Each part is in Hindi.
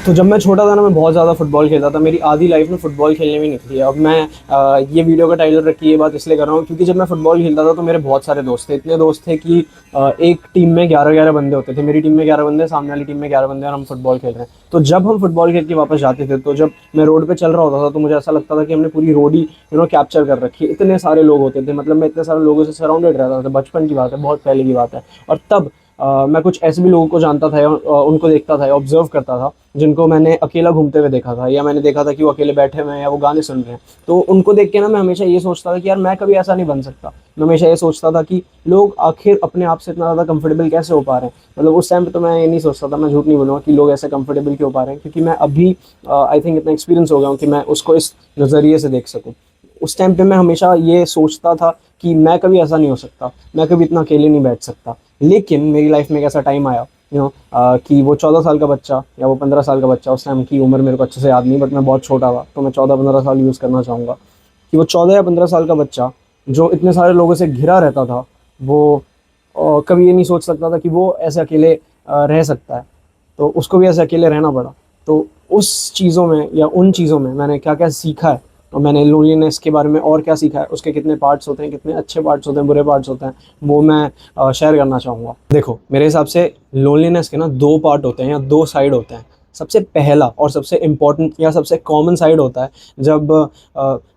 तो जब मैं छोटा था ना, मैं बहुत ज़्यादा फुटबॉल खेलता था। मेरी आधी लाइफ में फुटबॉल खेलने में निकली है। अब मैं ये वीडियो का टाइटल रखी ये बात इसलिए कर रहा हूँ क्योंकि जब मैं फुटबॉल खेलता था तो मेरे बहुत सारे दोस्त थे। इतने दोस्त थे कि एक टीम में 11-11 बंदे होते थे। मेरी टीम में 11 बंदे, सामने वाली टीम में 11 बंदे, और हम फुटबॉल खेल रहे हैं। तो जब हम फुटबॉल खेल के वापस जाते थे, तो जब मैं रोड पे चल रहा होता था तो मुझे ऐसा लगता था कि हमने पूरी रोड ही कैप्चर कर रखी है। इतने सारे लोग होते थे, मतलब मैं इतने सारे लोगों से सराउंडेड रहता था। बचपन की बात है, बहुत पहले की बात है। और तब मैं कुछ ऐसे भी लोगों को जानता था या उनको देखता था या ऑब्जर्व करता था जिनको मैंने अकेला घूमते हुए देखा था, या मैंने देखा था कि वो अकेले बैठे हुए हैं या वो गाने सुन रहे हैं। तो उनको देख के ना मैं हमेशा ये सोचता था कि यार मैं कभी ऐसा नहीं बन सकता। मैं हमेशा ये सोचता था कि लोग आखिर अपने आप से इतना ज़्यादा कंफर्टेबल कैसे हो पा रहे हैं। मतलब उस टाइम पे तो मैं ये नहीं सोचता था, मैं झूठ नहीं बोलूँगा, कि लोग ऐसे कंफर्टेबल क्यों हो पा रहे हैं, क्योंकि मैं अभी आई थिंक इतना एक्सपीरियंस हो गया हूँ कि मैं उसको इस नज़रिए से देख सकूँ। उस टाइम पे मैं हमेशा ये सोचता था कि मैं कभी ऐसा नहीं हो सकता, मैं कभी इतना अकेले नहीं बैठ सकता। लेकिन मेरी लाइफ में एक ऐसा टाइम आया कि वो 14 साल का बच्चा या वो 15 साल का बच्चा, उस टाइम की उम्र मेरे को अच्छे से याद नहीं, बट मैं बहुत छोटा था, तो मैं 14-15 साल यूज़ करना चाहूँगा। कि वो 14 या 15 साल का बच्चा जो इतने सारे लोगों से घिरा रहता था, वो कभी ये नहीं सोच सकता था कि वो ऐसे अकेले रह सकता है। तो उसको भी ऐसे अकेले रहना पड़ा। तो उस चीज़ों में या उन चीज़ों में मैंने क्या क्या सीखा है, और मैंने लोनलीनेस के बारे में और क्या सीखा है, उसके कितने पार्ट्स होते हैं, कितने अच्छे पार्ट्स होते हैं, बुरे पार्ट्स होते हैं, वो मैं शेयर करना चाहूँगा। देखो, मेरे हिसाब से लोनलीनेस के ना दो पार्ट होते हैं या दो साइड होते हैं। सबसे पहला और सबसे इम्पॉर्टेंट या सबसे कॉमन साइड होता है जब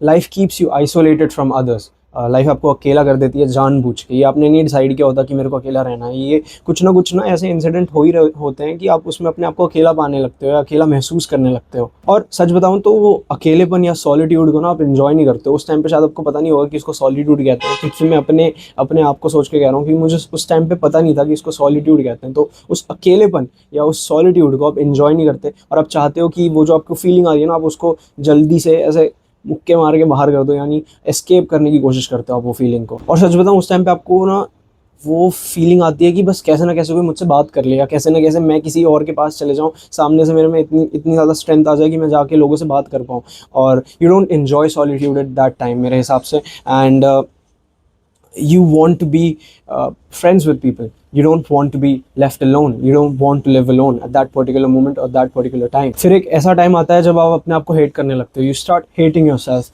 life keeps you isolated from others. Life आपको अकेला कर देती है जानबूझ के। ये आपने नहीं डिसाइड किया होता कि मेरे को अकेला रहना है। ये कुछ ना ऐसे इंसिडेंट हो ही होते हैं कि आप उसमें अपने आप को अकेला पाने लगते हो या अकेला महसूस करने लगते हो। और सच बताऊं तो वो अकेलेपन या सॉलिट्यूड को ना आप इंजॉय नहीं करते हो। उस टाइम पे शायद आपको पता नहीं होगा कि इसको सॉलिट्यूड कहते हैं, क्योंकि मैं अपने अपने आप को सोच के कह रहा हूँ कि मुझे उस टाइम पे पता नहीं था कि इसको सॉलिट्यूड कहते हैं। तो उस अकेलेपन या उस सॉलिट्यूड को आप इंजॉय नहीं करते, और आप चाहते हो कि वो जो आपको फीलिंग आ रही है ना, आप उसको जल्दी से ऐसे मुक्के मार के बाहर कर दो, यानी एस्केप करने की कोशिश करते हो आप वो फीलिंग को। और सच बताऊं, उस टाइम पे आपको ना वो फीलिंग आती है कि बस कैसे ना कैसे कोई मुझसे बात कर ले, या कैसे ना कैसे मैं किसी और के पास चले जाऊं, सामने से मेरे में इतनी इतनी ज़्यादा स्ट्रेंथ आ जाए कि मैं जाके लोगों से बात कर पाऊँ। और you don't enjoy solitude at that time मेरे हिसाब से। And you want to be friends with people. You don't want to be left alone. You don't want to live alone at that particular moment or that particular time. फिर एक ऐसा टाइम आता है जब आप अपने आप को हेट करने लगते हो. You start hating yourself.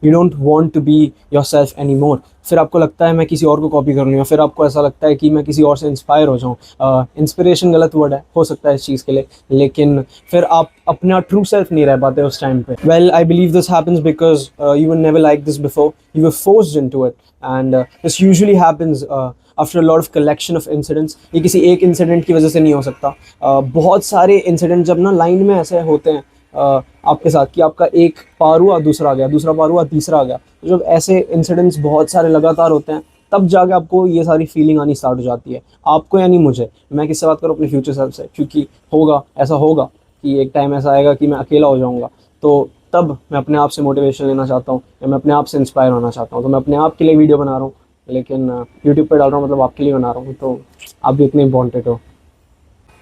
You don't want to be yourself anymore. फिर आपको लगता है मैं किसी और को कॉपी कर लूँ, फिर आपको ऐसा लगता है कि मैं किसी और से इंस्पायर हो जाऊँ. इंस्पिरेशन गलत वर्ड है, हो सकता है इस चीज़ के लिए, लेकिन फिर आप अपना ट्रू सेल्फ नहीं रह पाते उस टाइम पे. Well, I believe this happens because you were never like this before. You were forced into it, and this usually happens after a lot of collection of incidents. ये किसी एक इंसिडेंट की वजह से नहीं हो सकता. बहुत सारे इंसिडेंट जब ना लाइन में ऐसे होते हैं आपके साथ कि आपका एक पार हुआ, दूसरा आ गया, दूसरा पार हुआ, तीसरा आ गया. तो जब ऐसे इंसिडेंट्स बहुत सारे लगातार होते हैं, तब जाके आपको ये सारी फीलिंग आनी स्टार्ट हो जाती है. आपको यानी मुझे, मैं किससे बात करूँ? अपने फ्यूचर सेल्फ से, क्योंकि होगा, ऐसा होगा कि एक टाइम ऐसा आएगा कि मैं अकेला हो जाऊँगा. तो तब मैं अपने आप से मोटिवेशन लेना चाहता हूँ, या मैं अपने आप से इंस्पायर होना चाहता हूँ. तो मैं अपने आप के लिए वीडियो बना रहा हूँ, लेकिन यूट्यूब पे डाल रहा हूँ, मतलब आपके लिए बना रहा हूँ. तो आप भी इतने इंपॉर्टेंट हो.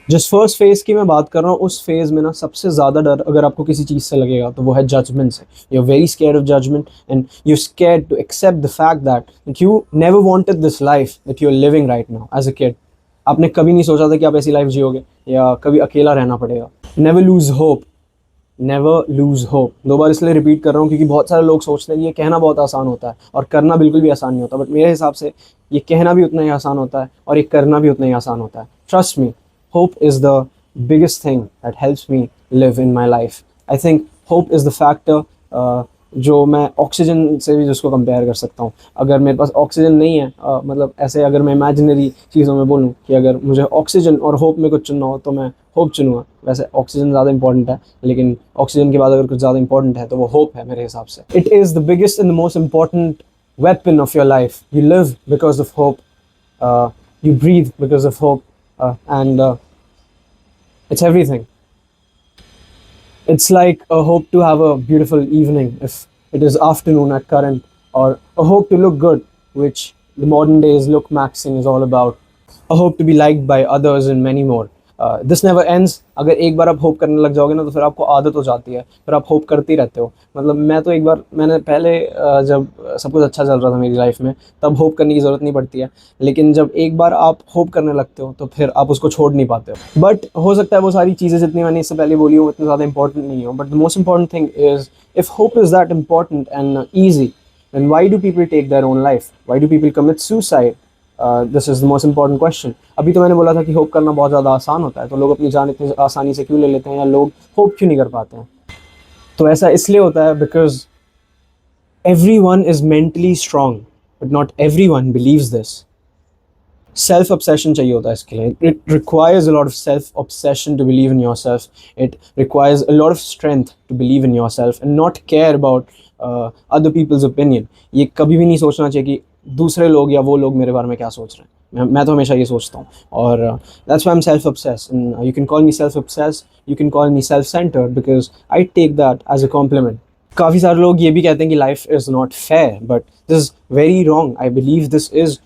जिस फर्स्ट फेज़ की मैं बात कर रहा हूँ, उस फेज़ में ना सबसे ज़्यादा डर अगर आपको किसी चीज़ से लगेगा तो वो है जजमेंट से. You are very scared of judgement, and you are scared to accept the fact that you never wanted this life that you are living right now as a kid. आपने कभी नहीं सोचा था कि आप ऐसी लाइफ जियोगे या कभी अकेला रहना पड़ेगा. Never lose hope. Never lose hope. दो बार इसलिए रिपीट कर रहा हूँ क्योंकि बहुत सारे लोग सोचते हैं कि ये कहना बहुत आसान होता है और करना बिल्कुल भी आसान नहीं होता. बट मेरे हिसाब से ये कहना भी उतना ही आसान होता है और ये करना भी उतना ही आसान होता है. Trust me, hope is the biggest thing that helps me live in my life. I think hope is the factor जो मैं ऑक्सीजन से भी जिसको कंपेयर कर सकता हूँ. अगर मेरे पास ऑक्सीजन नहीं है, मतलब ऐसे अगर मैं इमेजिनरी चीज़ों में बोलूँ कि अगर मुझे ऑक्सीजन और होप में कुछ चुनना हो तो मैं होप चुनूँगा. वैसे ऑक्सीजन ज़्यादा इंपॉर्टेंट है, लेकिन ऑक्सीजन के बाद अगर कुछ ज़्यादा इंपॉर्टेंट है तो वो होप है मेरे हिसाब से. It is the biggest and the most important weapon of your life. You live because of hope. You breathe because of hope. And it's everything. It's like a hope to have a beautiful evening if it is afternoon at current, or a hope to look good, which the modern days look maxing is all about. A hope to be liked by others and many more. This never ends. अगर एक बार आप होप करने लग जाओगे ना तो फिर आपको आदत हो जाती है, फिर आप होप करते ही रहते हो। मतलब मैं तो एक बार, मैंने पहले जब सब कुछ अच्छा चल रहा था मेरी लाइफ में, तब होप करने की ज़रूरत नहीं पड़ती है। लेकिन जब एक बार आप होप करने लगते हो तो फिर आप उसको छोड़ नहीं पाते हो। बट हो सकता है वो सारी चीज़ें जितनी मैंने इससे पहले बोली हो उतनी ज़्यादा इंपॉर्टेंट नहीं हो, but the most important thing is, if hope is that important and easy, then why do people take their own life? Why do people commit suicide? This is the most important question. अभी तो मैंने बोला था कि होप करना बहुत ज़्यादा आसान होता है, तो लोग अपनी जान इतनी आसानी से क्यों ले लेते हैं, या लोग होप क्यों नहीं कर पाते हैं? तो ऐसा इसलिए होता है because everyone is mentally strong, but not everyone believes this. Self obsession चाहिए होता है इसके लिए. It requires a lot of self obsession to believe in yourself. It requires a lot of strength to believe in yourself and not care about other people's opinion. ये कभी भी नहीं सोचना चाहिए कि दूसरे लोग या वो लोग मेरे बारे में क्या सोच रहे हैं. मैं तो हमेशा ये सोचता हूँ, और that's why I am self obsessed. You can call me self obsessed, you can call me self centred, because I take that as a compliment. काफ़ी सारे लोग ये भी कहते हैं कि life is not fair, but this is very wrong. I believe this is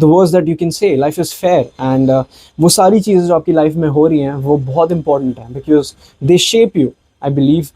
the worst that you can say. Life is fair, and वो सारी चीज़ें जो आपकी लाइफ में हो रही हैं वो बहुत इंपॉर्टेंट हैं, because they shape you. I believe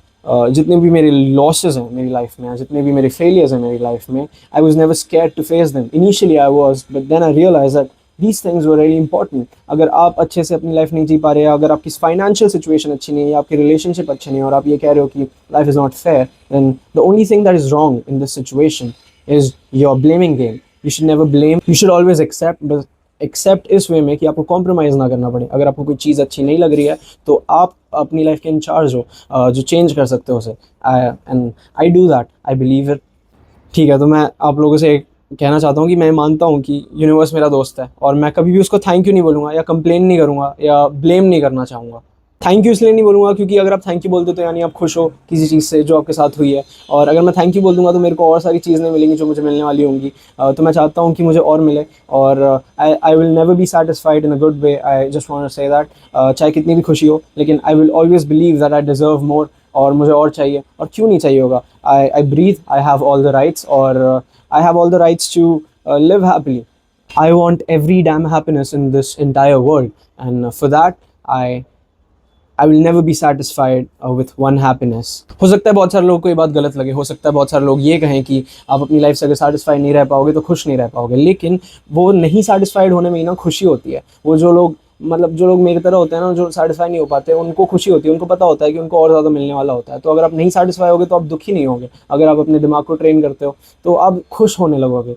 जितने भी मेरे लॉसेज हैं मेरी लाइफ में, जितने भी मेरे फेलियर्स हैं मेरी लाइफ में, I was never scared to face them. Initially I was, but then I realize that these things were really important. अगर आप अच्छे से अपनी लाइफ नहीं जी पा रहे, अगर आपकी फाइनेंशियल सिचुएशन अच्छी नहीं है, आपके रिलेशनशिप अच्छे नहीं है, और आप ये कह रहे हो कि life is not fair, then the only thing that is wrong in this situation is your blaming game. You should never blame. You should always accept, but accept इस वे में कि आपको कॉम्प्रोमाइज़ ना करना पड़े. अगर आपको कोई चीज़ अच्छी नहीं लग रही है तो आप अपनी लाइफ के इंचार्ज हो, जो चेंज कर सकते हो उसे. And I do that, I believe it. ठीक है, तो मैं आप लोगों से कहना चाहता हूँ कि मैं मानता हूँ कि यूनिवर्स मेरा दोस्त है, और मैं कभी भी उसको थैंक यू नहीं बोलूँगा, या कंप्लेन नहीं करूँगा, या ब्लेम नहीं करना चाहूँगा. थैंक यू इसलिए नहीं बोलूँगा क्योंकि अगर आप थैंक यू बोलते हो तो यानी आप खुश हो किसी चीज़ से जो आपके साथ हुई है, और अगर मैं थैंक यू बोल दूँगा तो मेरे को और सारी चीज़ें मिलेंगी जो मुझे मिलने वाली होंगी. तो मैं चाहता हूँ कि मुझे और मिले, और I will never be satisfied in a good way. I just want to say that चाहे कितनी भी खुशी हो, लेकिन I will always believe that I deserve more, और मुझे और चाहिए. और क्यों नहीं चाहिए होगा? I breathe, I have all the rights, और I have all the rights to live happily. I want every damn happiness in this entire world, and for that I will never be satisfied with one happiness. हो सकता है बहुत सारे लोगों को ये बात गलत लगे, हो सकता है बहुत सारे लोग ये कहें कि आप अपनी लाइफ से अगर सेटिस्फाइड नहीं रह पाओगे तो खुश नहीं रह पाओगे, लेकिन वो नहीं सेटिस्फाइड होने में ही ना खुशी होती है. वो जो लोग, मतलब जो लोग मेरी तरह होते हैं ना, जो सेटिस्फाई नहीं हो पाते, उनको खुशी होती है. उनको पता होता है कि उनको और ज़्यादा मिलने वाला होता है. तो अगर आप नहीं सेटिस्फाई होगे तो आप दुखी नहीं होगे. अगर आप अपने दिमाग को ट्रेन करते हो तो आप खुश होने लगोगे.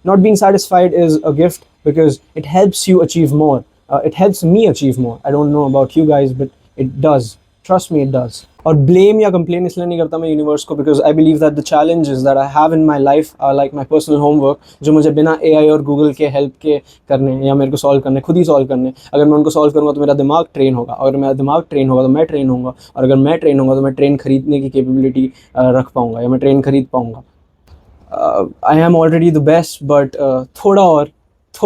Not being satisfied is a gift because it helps you achieve more. It helps me achieve more. I don't know about you guys, but it does. Trust me, it does. और blame या complain इसलिए नहीं करता मैं यूनिवर्स को, because I believe that the challenges that I have in my life are like my personal homework, जो मुझे बिना AI और Google के हेल्प के करने, या मेरे को सॉल्व करने, खुद ही सॉल्व करने. अगर मैं उनको सॉल्व करूँगा तो मेरा दिमाग ट्रेन होगा, अगर मेरा दिमाग ट्रेन होगा तो मैं ट्रेन होऊंगा, और अगर मैं ट्रेन होऊंगा तो मैं ट्रेन खरीदने की कैपेबिलिटी रख पाऊँगा, या मैं ट्रेन खरीद पाऊँगा. I am already the best, but थोड़ा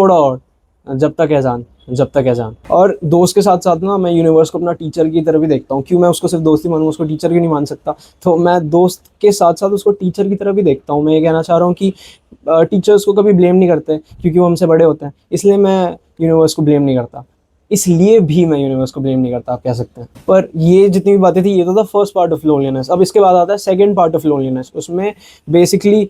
और जब तक है जान, जब तक है जान. और दोस्त के साथ साथ ना मैं यूनिवर्स को अपना टीचर की तरह भी देखता हूँ. क्यों मैं उसको सिर्फ दोस्त ही मानूँ, उसको टीचर क्यों नहीं मान सकता? तो मैं दोस्त के साथ साथ उसको टीचर की तरह भी देखता हूँ. मैं ये कहना चाह रहा हूँ कि टीचर्स को कभी ब्लेम नहीं करते क्योंकि वो हमसे बड़े होते हैं, इसलिए मैं यूनिवर्स को ब्लेम नहीं करता. इसलिए भी मैं यूनिवर्स को ब्लेम नहीं करता, आप कह सकते हैं. पर ये जितनी भी बातें थी, ये तो था फर्स्ट पार्ट ऑफ लोनलीनेस. अब इसके बाद आता है सेकंड पार्ट ऑफ लोनलीनेस. उसमें बेसिकली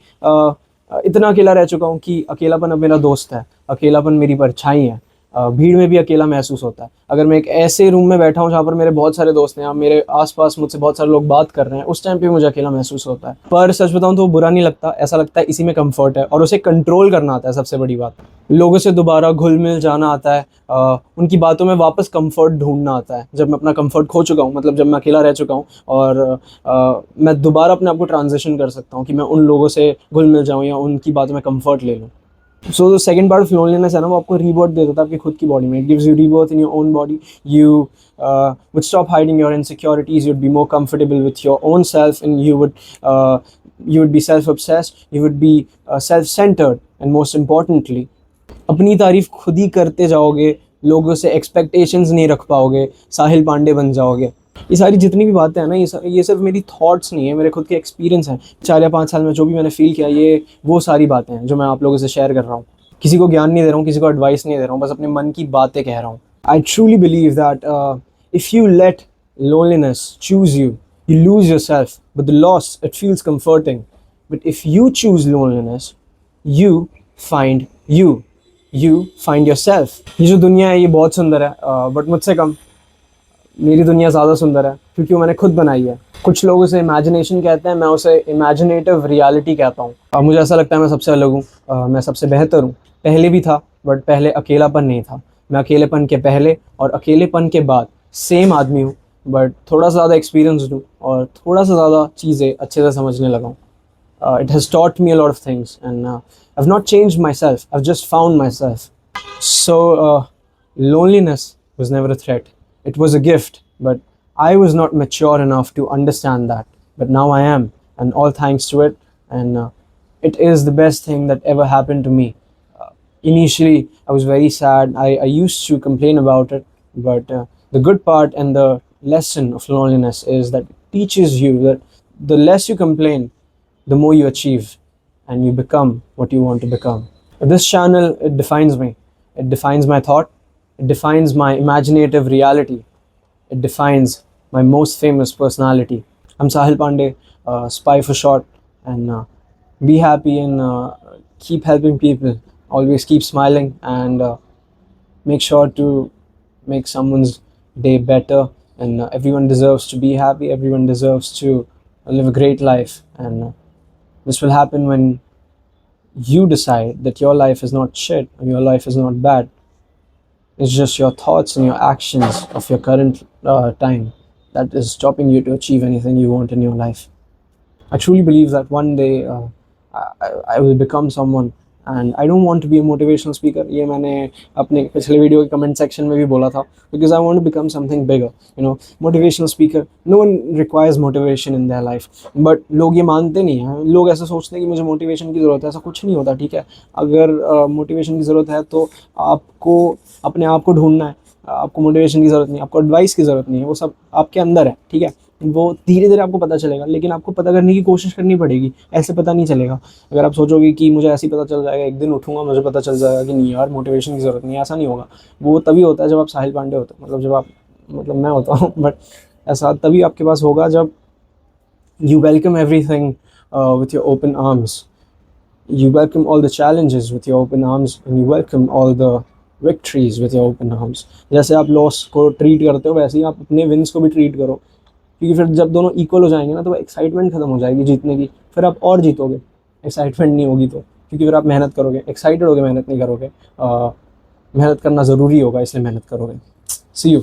इतना अकेला रह चुका हूँ कि अकेलापन अब मेरा दोस्त है, अकेलापन मेरी परछाई है. भीड़ में भी अकेला महसूस होता है. अगर मैं एक ऐसे रूम में बैठा हूँ जहाँ पर मेरे बहुत सारे दोस्त हैं, या मेरे आसपास मुझसे बहुत सारे लोग बात कर रहे हैं, उस टाइम पे मुझे अकेला महसूस होता है. पर सच बताऊँ तो वो बुरा नहीं लगता. ऐसा लगता है इसी में कंफर्ट है, और उसे कंट्रोल करना आता है. सबसे बड़ी बात, लोगों से दोबारा घुल मिल जाना आता है. उनकी बातों में वापस कंफर्ट ढूंढना आता है. जब मैं अपना कंफर्ट खो चुका हूँ, मतलब जब मैं अकेला रह चुका हूँ, और मैं दोबारा अपने आप को ट्रांजिशन कर सकता हूँ कि मैं उन लोगों से घुल मिल जाऊँ या उनकी बातों में कंफर्ट ले लूँ. So second part of loneliness है ना, वो आपको रीबर्थ दे देता है आपकी खुद की बॉडी में. It gives you rebirth in your own body. You would stop hiding your insecurities. You would be more comfortable with your own self, and you would be self obsessed. You would be self centered, and most importantly अपनी तारीफ खुद ही करते जाओगे, लोगों से एक्सपेक्टेशंस नहीं रख पाओगे, साहिल पांडे बन जाओगे. ये सारी जितनी भी बातें हैं ना, ये सिर्फ मेरी थॉट्स नहीं है, मेरे खुद के एक्सपीरियंस हैं. 4 या 5 साल में जो भी मैंने फील किया, ये वो सारी बातें हैं जो मैं आप लोगों से शेयर कर रहा हूँ. किसी को ज्ञान नहीं दे रहा हूँ, किसी को एडवाइस नहीं दे रहा हूँ, बस अपने मन की बातें कह रहा हूँ. I truly believe that if you let loneliness choose you, you lose yourself. But the loss, it feels comforting. But if you choose loneliness, you find you. You find yourself. ये जो दुनिया है ये बहुत सुंदर है, बट मुझसे कम मेरी दुनिया ज़्यादा सुंदर है क्योंकि वो मैंने खुद बनाई है. कुछ लोग उसे इमेजिनेशन कहते हैं, मैं उसे इमेजिनेटिव रियलिटी कहता हूँ. मुझे ऐसा लगता है मैं सबसे अलग हूँ, मैं सबसे बेहतर हूँ. पहले भी था, बट पहले अकेलापन नहीं था. मैं अकेलेपन के पहले और अकेलेपन के बाद सेम आदमी हूँ, बट थोड़ा सा ज़्यादा एक्सपीरियंसड हूँ और थोड़ा सा ज़्यादा चीज़ें अच्छे से समझने लगा हूँ. It has taught me a lot of things, and I've not changed myself, I've just found myself. So loneliness was never a threat, it was a gift, but I was not mature enough to understand that. But now I am, and all thanks to it. And it is the best thing that ever happened to me. Initially I was very sad, I used to complain about it, but the good part and the lesson of loneliness is that it teaches you that the less you complain, the more you achieve, and you become what you want to become. This channel, it defines me. It defines my thought. It defines my imaginative reality. It defines my most famous personality. I'm Sahil Pandey, Spy for short, and be happy and keep helping people. Always keep smiling and make sure to make someone's day better. And everyone deserves to be happy. Everyone deserves to live a great life. And this will happen when you decide that your life is not shit and your life is not bad. It's just your thoughts and your actions of your current time that is stopping you to achieve anything you want in your life. I truly believe that one day I will become someone, and I don't want to be a motivational speaker. ये मैंने अपने पिछले वीडियो के कमेंट सेक्शन में भी बोला था, because I want to become something bigger. You know, motivational speaker. No one requires motivation in their life, but लोग ये मानते नहीं हैं. लोग ऐसा सोचते हैं कि मुझे मोटिवेशन की ज़रूरत है. ऐसा कुछ नहीं होता, ठीक है. अगर मोटिवेशन की ज़रूरत है तो आपको अपने आप को ढूंढना है. आपको मोटिवेशन की ज़रूरत नहीं, आपको एडवाइस की ज़रूरत नहीं है. वो सब आपके अंदर है, ठीक है. वो धीरे धीरे आपको पता चलेगा, लेकिन आपको पता करने की कोशिश करनी पड़ेगी. ऐसे पता नहीं चलेगा. अगर आप सोचोगे कि मुझे ऐसे ही पता चल जाएगा, एक दिन उठूंगा मुझे पता चल जाएगा कि नहीं यार मोटिवेशन की ज़रूरत नहीं, ऐसा नहीं होगा. वो तभी होता है जब आप साहिल पांडे होते हो, मतलब जब आप, मतलब मैं होता हूँ, बट ऐसा तभी आपके पास होगा जब you welcome everything with your open arms. You welcome all the challenges with your open arms, and you welcome all the victories with your open arms. जैसे आप लॉस को ट्रीट करते हो, वैसे ही आप अपने विन्स को भी ट्रीट करो, क्योंकि फिर जब दोनों इक्वल हो जाएंगे ना, तो एक्साइटमेंट खत्म हो जाएगी जीतने की. फिर आप और जीतोगे. एक्साइटमेंट नहीं होगी तो, क्योंकि फिर आप मेहनत करोगे. एक्साइटेड होगे, मेहनत नहीं करोगे. मेहनत करना ज़रूरी होगा, इसलिए मेहनत करोगे. सी यू.